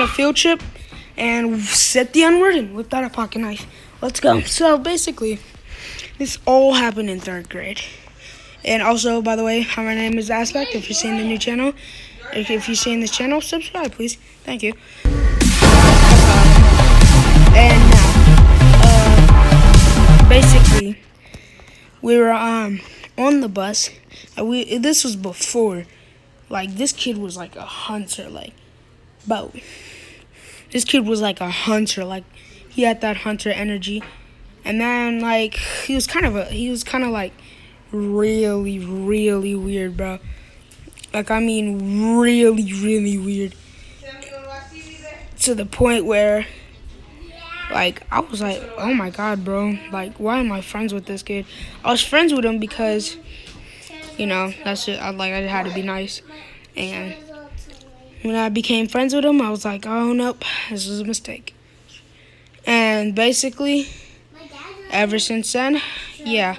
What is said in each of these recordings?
field trip and said the N-word and whipped out a pocket knife. Let's go. So basically, this all happened in 3rd grade. And also, by the way, hi, my name is Aspect. If you're seeing the new channel, if you're seeing this channel, subscribe, please. Thank you. And now, basically, we were on the bus. This was before, like, this kid was like a hunter, like, but this kid was like a hunter, like, he had that hunter energy. And then, like, he was kind of like really, really weird, bro. Like, I mean, really, really weird. To the point where, like, I was like, oh my God, bro. Like, why am I friends with this kid? I was friends with him because, you know, that's it. I had to be nice. And when I became friends with him, I was like, oh, nope, this is a mistake. And basically, ever since then, yeah,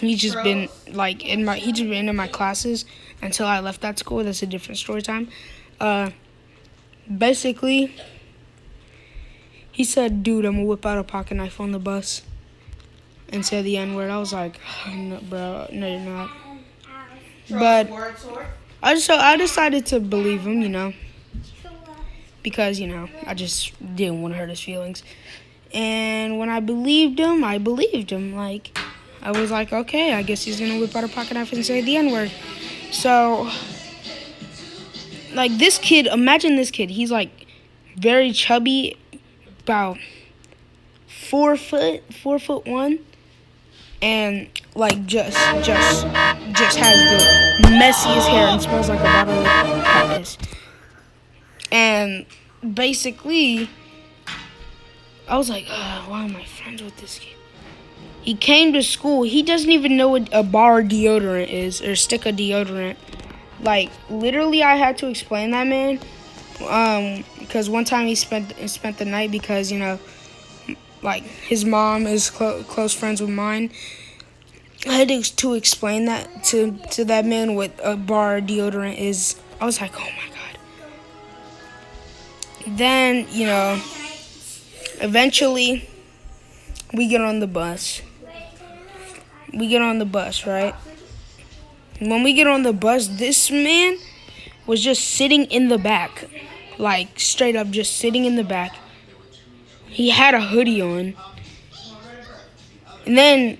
he's just been like in my classes until I left that school. That's a different story time. Basically, he said, dude, I'm gonna whip out a pocket knife on the bus and say the N-word. I was like, oh, no, bro, no, you're not. But I decided to believe him, you know, because, you know, I just didn't want to hurt his feelings. And when I believed him. Like, I was like, okay, I guess he's going to whip out a pocket knife and say the N-word. So, like, this kid, imagine this kid. He's, like, very chubby, about 4'1", and, like, just has the messiest hair and smells like a bottle of cactus. And basically, I was like, why am I friends with this kid? He came to school. He doesn't even know what a bar deodorant is or stick of deodorant. Like, literally, I had to explain that, man. Because one time he spent the night because, you know, like, his mom is close friends with mine. I had to explain that to that man what a bar deodorant is. I was like, oh my God. Then, you know, eventually, we get on the bus. Right? When we get on the bus, this man was just sitting in the back. Like, straight up just sitting in the back. He had a hoodie on. And then,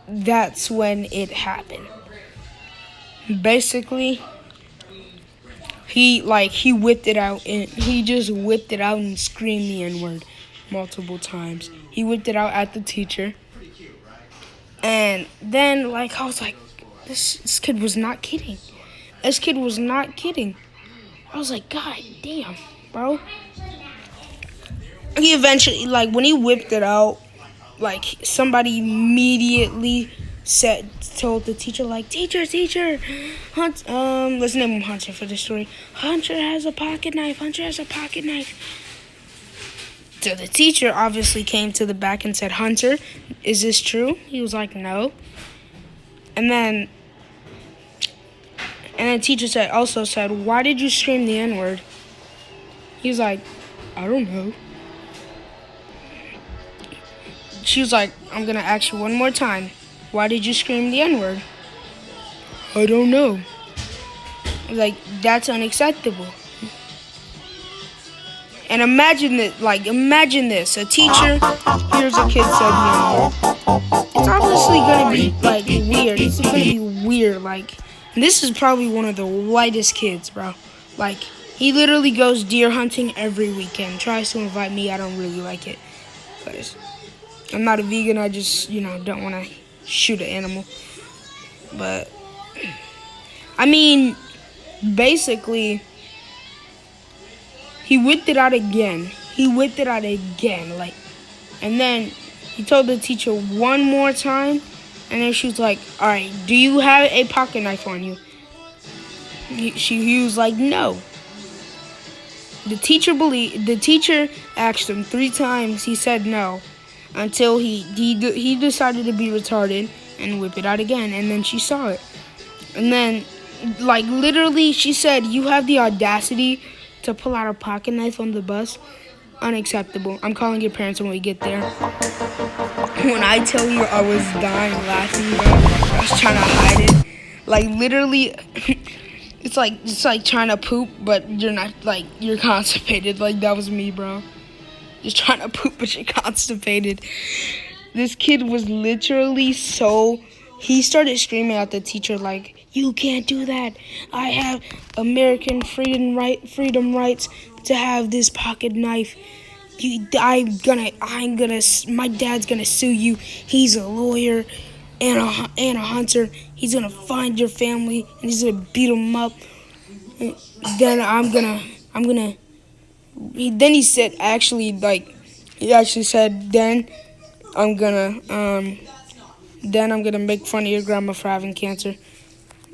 that's when it happened. Basically, he whipped it out, and he just whipped it out and screamed the N-word multiple times. He whipped it out at the teacher. And then, like, I was like, this kid was not kidding. I was like, God damn, bro. He eventually, like, when he whipped it out, like, somebody immediately told the teacher, like, teacher, let's name him Hunter for the story. Hunter has a pocket knife. So the teacher obviously came to the back and said, Hunter, is this true? He was like, no. And then teacher also said, why did you scream the N-word? He was like, I don't know. She was like, I'm going to ask you one more time. Why did you scream the N-word? I don't know. Like, that's unacceptable. And imagine this. A teacher hears a kid say the N-word. It's obviously going to be, like, weird. It's going to be weird. Like, this is probably one of the whitest kids, bro. Like, he literally goes deer hunting every weekend. Tries to invite me. I don't really like it. Because I'm not a vegan. I just, you know, don't want to shoot an animal. But, I mean, basically, he whipped it out again. Like, and then he told the teacher one more time. And then she was like, all right, do you have a pocket knife on you? He was like, no. The teacher asked him 3 times. He said no. Until he decided to be retarded and whip it out again. And then she saw it. And then, like, literally, she said, you have the audacity to pull out a pocket knife on the bus, unacceptable. I'm calling your parents when we get there. When I tell you I was dying laughing, bro, I was trying to hide it. Like literally, it's like trying to poop, but you're not, like, you're constipated. Like that was me, bro. Just trying to poop, but you're constipated. This kid was literally he started screaming at the teacher like, "You can't do that. I have American freedom rights to have this pocket knife. My dad's gonna sue you. He's a lawyer and a hunter. He's gonna find your family and he's gonna beat them up. Then then he said, I'm gonna make fun of your grandma for having cancer.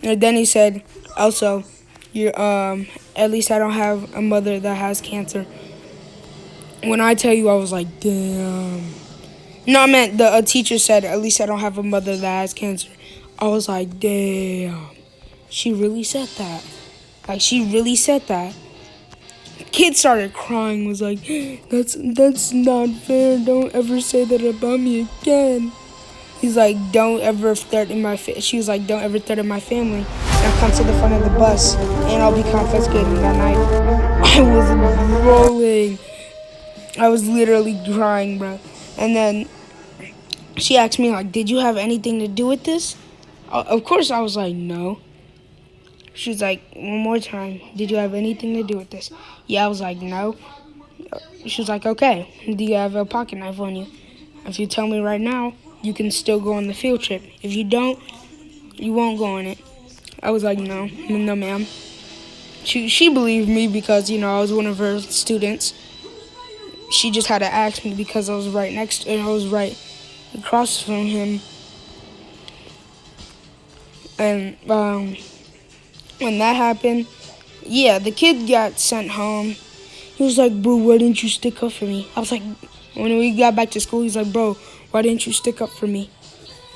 And then he said, also, at least I don't have a mother that has cancer. When I tell you, I was like, damn. No, I meant a teacher said, at least I don't have a mother that has cancer. I was like, damn. She really said that. Like, she really said that. Kid started crying, was like, that's not fair. Don't ever say that about me again. He's like, don't ever threaten my she was like, don't ever threaten my family. I'll come to the front of the bus and I'll be confiscated that night. I was rolling. I was literally crying, bro. And then she asked me, like, did you have anything to do with this? Of course, I was like, no. She was like, one more time, did you have anything to do with this? Yeah, I was like, no. She was like, okay, do you have a pocket knife on you? If you tell me right now, you can still go on the field trip. If you don't, you won't go on it. I was like, no, ma'am. She believed me because, I was one of her students. She just had to ask me because I was right across from him. And when that happened, yeah, the kid got sent home. He was like, bro, why didn't you stick up for me? I was like, when we got back to school, he's like, bro, why didn't you stick up for me?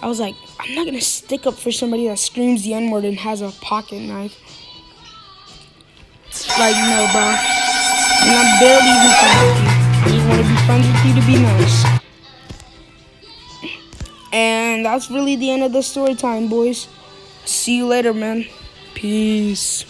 I was like, I'm not going to stick up for somebody that screams the N-word and has a pocket knife. Like, no, bro. And I'm barely even friends with you. I just want to be friends with you to be nice. And that's really the end of the story time, boys. See you later, man. Peace.